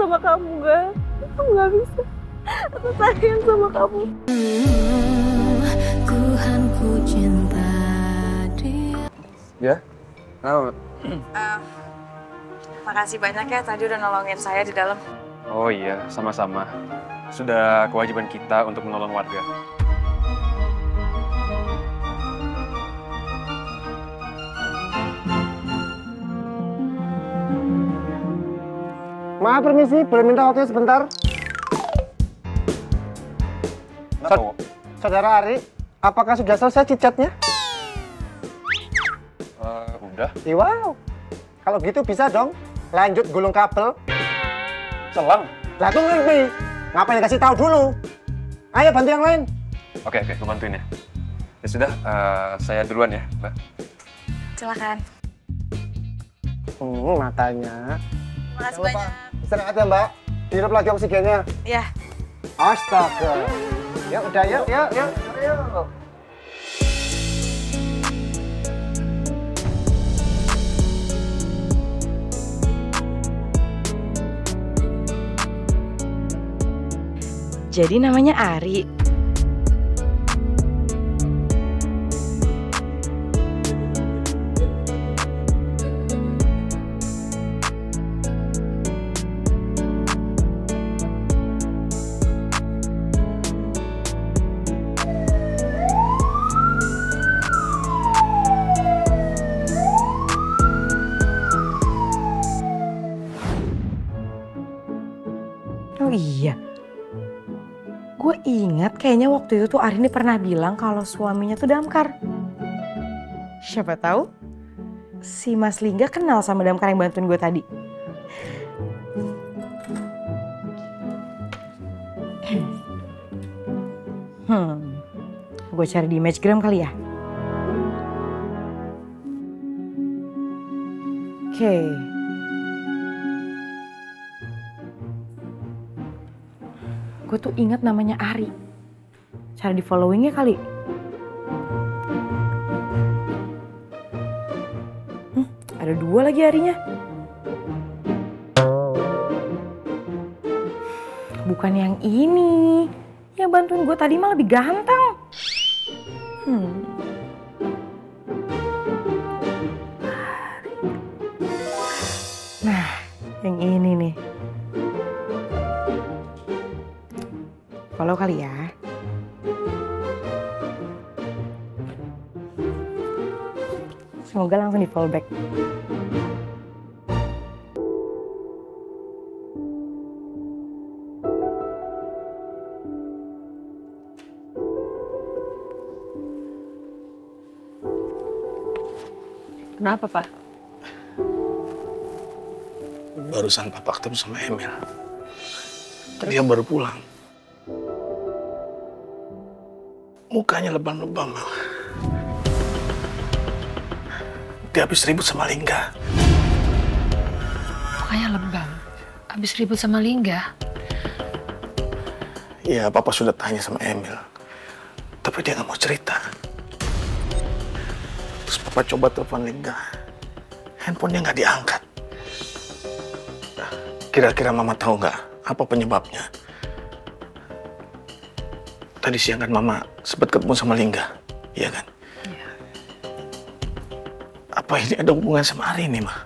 sama kamu, Gak. Aku nggak bisa. Aku sayang sama kamu. Tuhan ku cinta dia. Ya? Kenapa? Makasih banyak ya tadi udah nolongin saya di dalam. Oh iya, sama-sama. Sudah kewajiban kita untuk menolong warga. Maaf, permisi, boleh minta waktunya sebentar? Saudara Ari, apakah sudah selesai cicatnya? Udah. Wow, kalau gitu bisa dong lanjut gulung kabel. Selang? Lah tuh ngerti, ngapain kasih tahu dulu? Ayo bantu yang lain. Oke, gue bantuin ya. Ya sudah, saya duluan ya, Mbak. Silakan. Matanya. Makasih banyak. Istirahat ya, Mbak. Dihirup lagi oksigennya. Iya. Astaga. Yuk, udah yuk. Jadi namanya Ari. Oh iya, gue ingat kayaknya waktu itu tuh Arini pernah bilang kalau suaminya tuh Damkar. Siapa tahu si Mas Lingga kenal sama Damkar yang bantuin gue tadi. Gue cari di Imagegram kali ya. Oke. Gue tuh ingat namanya Ari. Cara di followingnya kali. Ada 2 lagi Arinya. Bukan yang ini. Yang bantuin gue tadi mah lebih ganteng. Nah, yang ini nih. Follow kali ya. Semoga langsung di follow back. Kenapa, Pak? Barusan Papa ketemu sama Emil. Dia baru pulang. Mukanya lebam-lebam. Dia habis ribut sama Lingga. Mukanya lebam? Habis ribut sama Lingga? Iya, Papa sudah tanya sama Emil. Tapi dia nggak mau cerita. Terus Papa coba telepon Lingga. Handphonenya nggak diangkat. Kira-kira Mama tahu nggak apa penyebabnya? Tadi siang kan Mama sempat ketemu sama Lingga, iya kan? Iya. Apa ini ada hubungan sama Ari ini, Ma?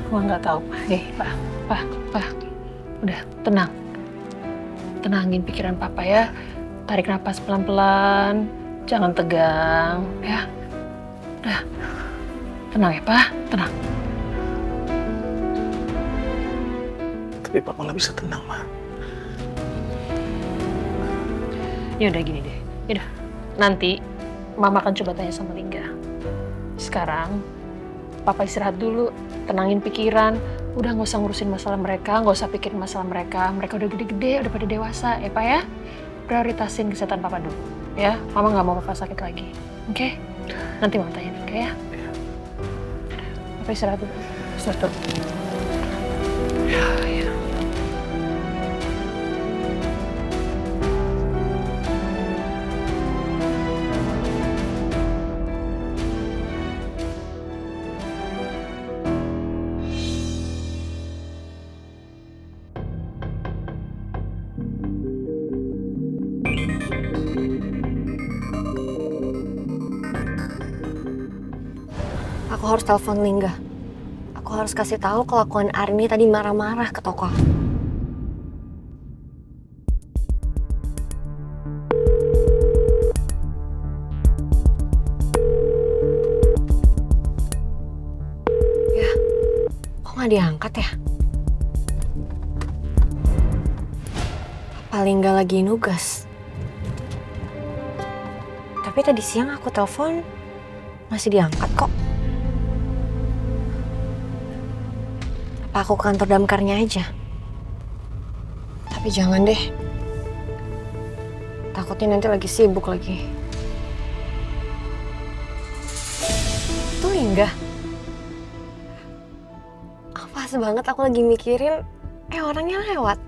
Gua nggak tahu, Pak. Pak. Udah, tenang. Tenangin pikiran Papa ya. Tarik napas pelan-pelan. Jangan tegang, ya. Udah. Tenang ya, Pak. Tenang. Tapi Papa nggak bisa tenang, Ma. Ya udah gini deh. Yaudah. Nanti Mama akan coba tanya sama Lingga. Sekarang Papa istirahat dulu, tenangin pikiran. Udah nggak usah ngurusin masalah mereka, nggak usah pikirin masalah mereka. Mereka udah gede-gede, udah pada dewasa, ya Pak ya. Prioritasin kesehatan Papa dulu, ya. Mama nggak mau Papa sakit lagi, oke? Nanti Mama tanya Lingga ya. Papa istirahat dulu. Istirahat dulu. Ya. Aku harus telepon Lingga. Aku harus kasih tahu kelakuan Arini tadi marah-marah ke toko. Ya, kok nggak diangkat ya? Apa Lingga lagi nugas? Tapi tadi siang aku telepon masih diangkat kok. Apa aku ke kantor damkarnya aja? Tapi jangan deh. Takutnya nanti lagi sibuk lagi. Itu Lingga. Pas banget aku lagi mikirin, orangnya lewat.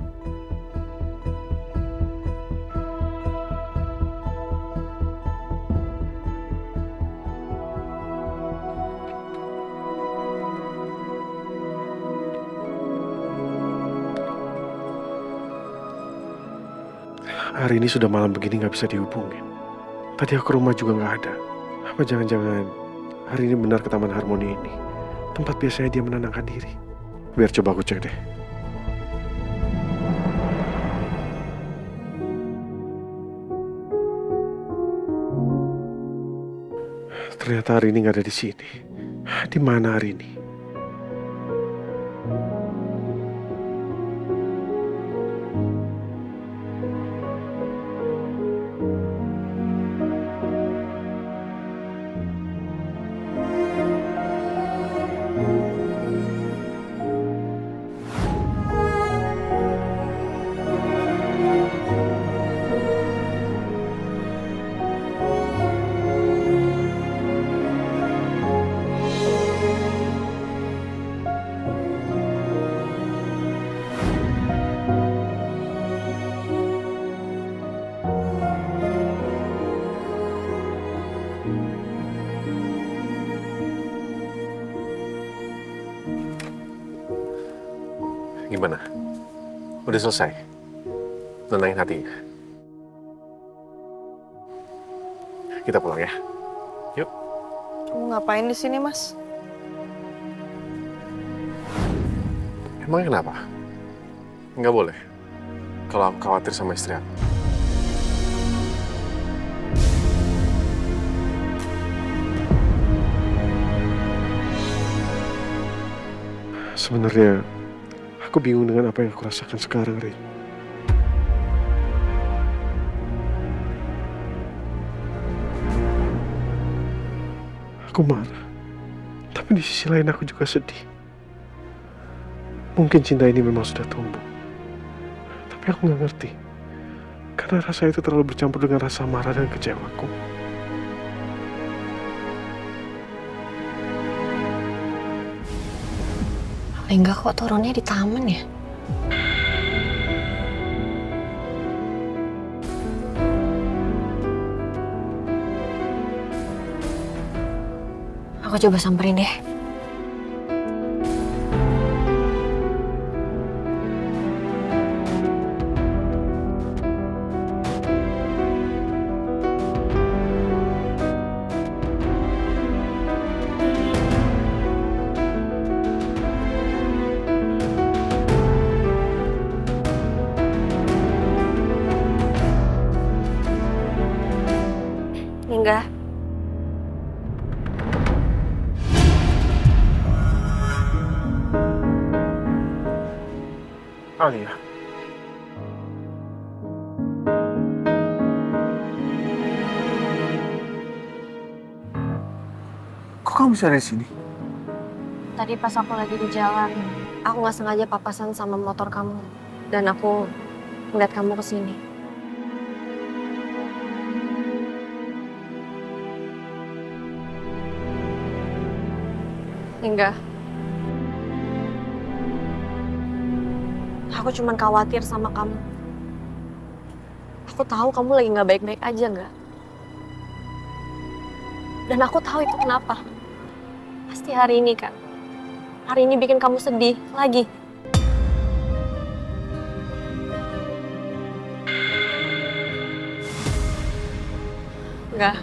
Hari ini sudah malam begini nggak bisa dihubungin. Tadi aku ke rumah juga nggak ada. Apa jangan-jangan hari ini benar ke Taman Harmoni ini? Tempat biasanya dia menenangkan diri. Biar coba aku cek deh. Ternyata hari ini nggak ada di sini. Di mana hari ini? Gimana? Udah selesai? Tenangin hatinya. Kita pulang ya. Yuk. Kamu ngapain di sini, Mas? Emangnya kenapa? Nggak boleh. Kalau aku khawatir sama istri aku. Sebenarnya aku bingung dengan apa yang aku rasakan sekarang, Rin. Aku marah, tapi di sisi lain aku juga sedih. Mungkin cinta ini memang sudah tumbuh, tapi aku nggak ngerti. Karena rasa itu terlalu bercampur dengan rasa marah dan kecewaku. Lingga kok turunnya di taman ya? Aku coba samperin deh. Lingga. Alia. Kok kamu bisa ada di sini? Tadi pas aku lagi di jalan, aku nggak sengaja papasan sama motor kamu. Dan aku ngeliat kamu kesini. Lingga. Aku cuman khawatir sama kamu. Aku tahu kamu lagi nggak baik-baik aja nggak? Dan aku tahu itu kenapa. Pasti hari ini kan. Hari ini bikin kamu sedih lagi. Nggak.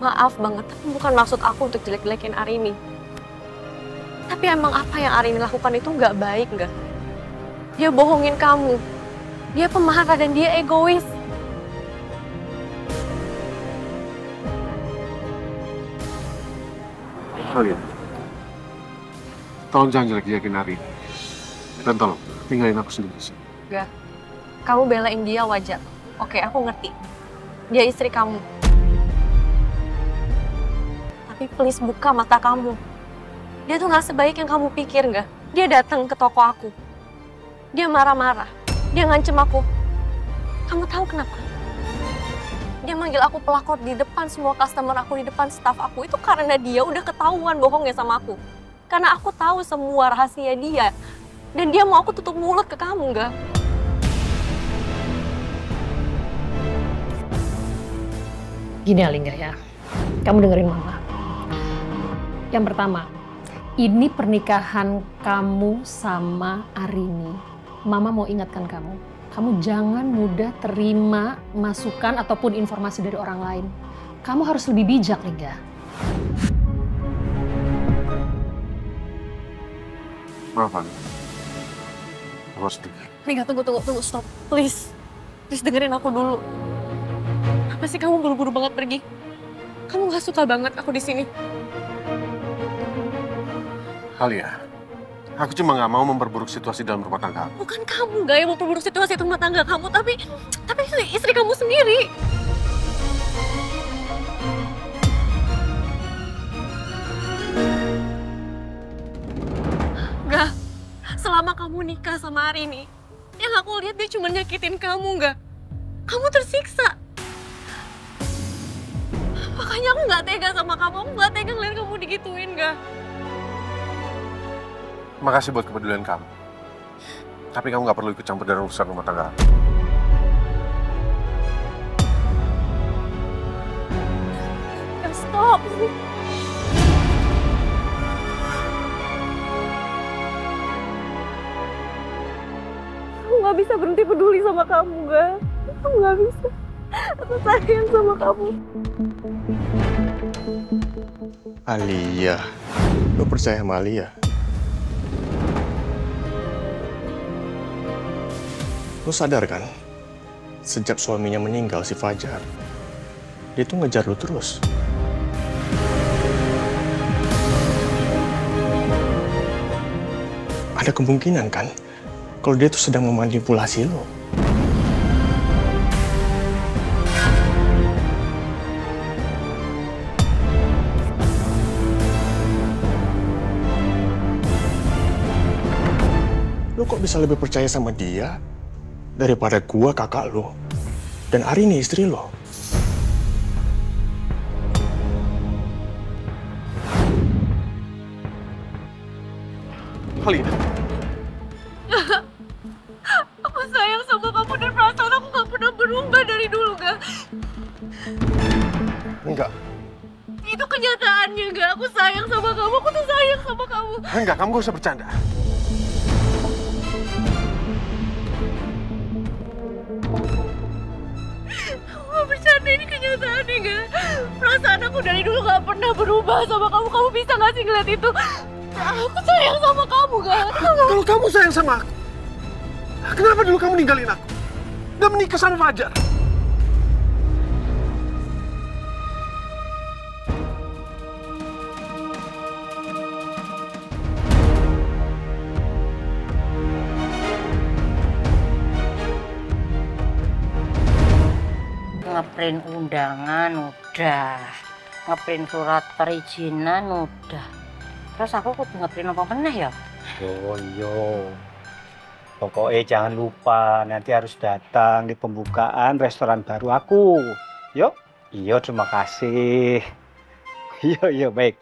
Maaf banget, tapi bukan maksud aku untuk jelek-jelekin Arini. Tapi emang apa yang Arini lakukan itu nggak baik, nggak? Dia bohongin kamu. Dia pemarah dan dia egois. Kalian, tolong jangan jelek-jelekin Arini. Dan tolong, tinggalin aku sendiri di sini. Nggak. Kamu belain dia wajar. Oke, aku ngerti. Dia istri kamu. Tapi please buka mata kamu. Dia tuh nggak sebaik yang kamu pikir, nggak? Dia datang ke toko aku. Dia marah-marah. Dia ngancem aku. Kamu tahu kenapa? Dia manggil aku pelakor di depan semua customer aku, di depan staff aku. Itu karena dia udah ketahuan bohongnya sama aku. Karena aku tahu semua rahasia dia. Dan dia mau aku tutup mulut ke kamu, nggak? Gini Alingga ya, kamu dengerin Mama. Yang pertama, ini pernikahan kamu sama Arini. Mama mau ingatkan kamu jangan mudah terima masukan ataupun informasi dari orang lain. Kamu harus lebih bijak, Lingga. Maaf, Ani. Aku harus pergi. Lingga, tunggu, stop. Please dengerin aku dulu. Apa sih kamu buru-buru banget pergi? Kamu gak suka banget aku di sini. Alia, aku cuma nggak mau memperburuk situasi dalam rumah tangga aku. Bukan kamu gak yang memperburuk situasi rumah tangga kamu, tapi istri kamu sendiri. Gak, selama kamu nikah sama Arini, yang aku lihat dia cuma nyakitin kamu, gak? Kamu tersiksa. Makanya aku gak tega sama kamu, aku gak tega ngeliat kamu digituin, gak? Makasih buat kepedulian kamu. Tapi kamu nggak perlu ikut campur dalam urusan rumah tangga aku. Stop! Aku nggak bisa berhenti peduli sama kamu, gak? Aku nggak bisa. Aku sayang sama kamu. Alia, lo percaya sama Alia? Lo sadar kan, sejak suaminya meninggal si Fajar, dia tuh ngejar lo terus. Ada kemungkinan kan, kalau dia tuh sedang memanipulasi lo. Lo kok bisa lebih percaya sama dia daripada gua, kakak lo, dan Arini istri lo? Alina. Aku sayang sama kamu dan perasaan aku gak pernah berubah dari dulu, gak? Enggak. Itu kenyataannya, gak? Aku sayang sama kamu, aku tuh sayang sama kamu. Enggak, kamu gak usah bercanda. Aku gak bercanda, ini kenyataannya, gak? Perasaan aku dari dulu gak pernah berubah sama kamu. Kamu bisa gak sih ngeliat itu? Aku sayang sama kamu, gak? Kalau kamu sayang sama aku, kenapa dulu kamu ninggalin aku? Dan menikah sama Fajar? Ngeprint undangan udah, ngeprint surat perizinan udah. Terus aku kudu ngeprint apa meneh ya? Yo. Pokoknya jangan lupa nanti harus datang di pembukaan restoran baru aku. Yuk. Iya, terima kasih. Iya, baik.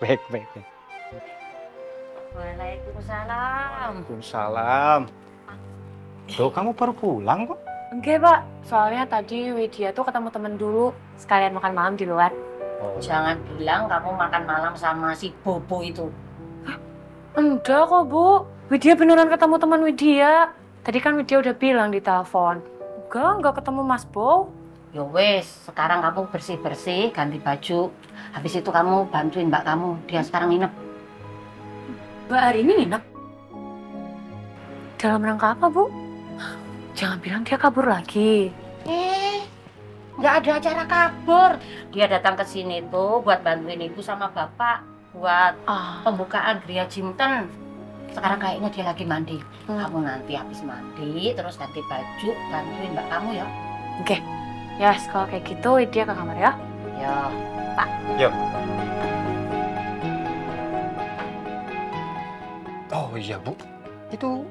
Waalaikumsalam. Waalaikumsalam. Tuh, kamu baru pulang kok? Enggak, Pak. Soalnya tadi Widya tuh ketemu temen dulu. Sekalian makan malam di luar. Oh. Jangan bilang kamu makan malam sama si Bobo itu. Enggak kok, Bu. Widya beneran ketemu teman Widya. Tadi kan Widya udah bilang di telepon. Enggak ketemu Mas Bo. Ya wes, sekarang kamu bersih-bersih, ganti baju. Habis itu kamu bantuin mbak kamu, dia sekarang nginep. Mbak hari ini nginep? Dalam rangka apa, Bu? Jangan bilang dia kabur lagi. Nggak ada acara kabur. Dia datang ke sini tuh buat bantuin ibu sama bapak buat pembukaan Gria Jinten. Sekarang kayaknya dia lagi mandi. Kamu nanti habis mandi terus ganti baju, bantuin mbak kamu ya. Oke. Ya, kalau kayak gitu dia ke kamar ya. Ya, Pak. Yuk. Oh iya Bu, itu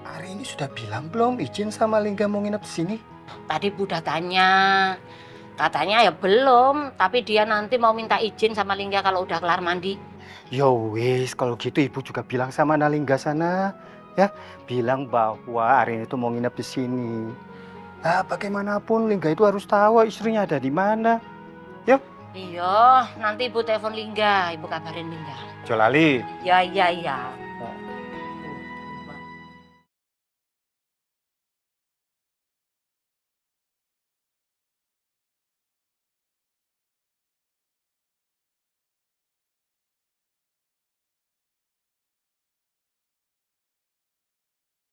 hari ini sudah bilang belum izin sama Lingga mau nginep di sini? Tadi Bu udah tanya, katanya ya belum, tapi dia nanti mau minta izin sama Lingga kalau udah kelar mandi. Yo wis, kalau gitu Ibu juga bilang sama Nalingga sana, ya, bilang bahwa hari ini tuh mau nginep di sini. Nah, bagaimanapun Lingga itu harus tahu istrinya ada di mana. Yuk. Iya, nanti Ibu telepon Lingga, Ibu kabarin Lingga. Jolali. Ya.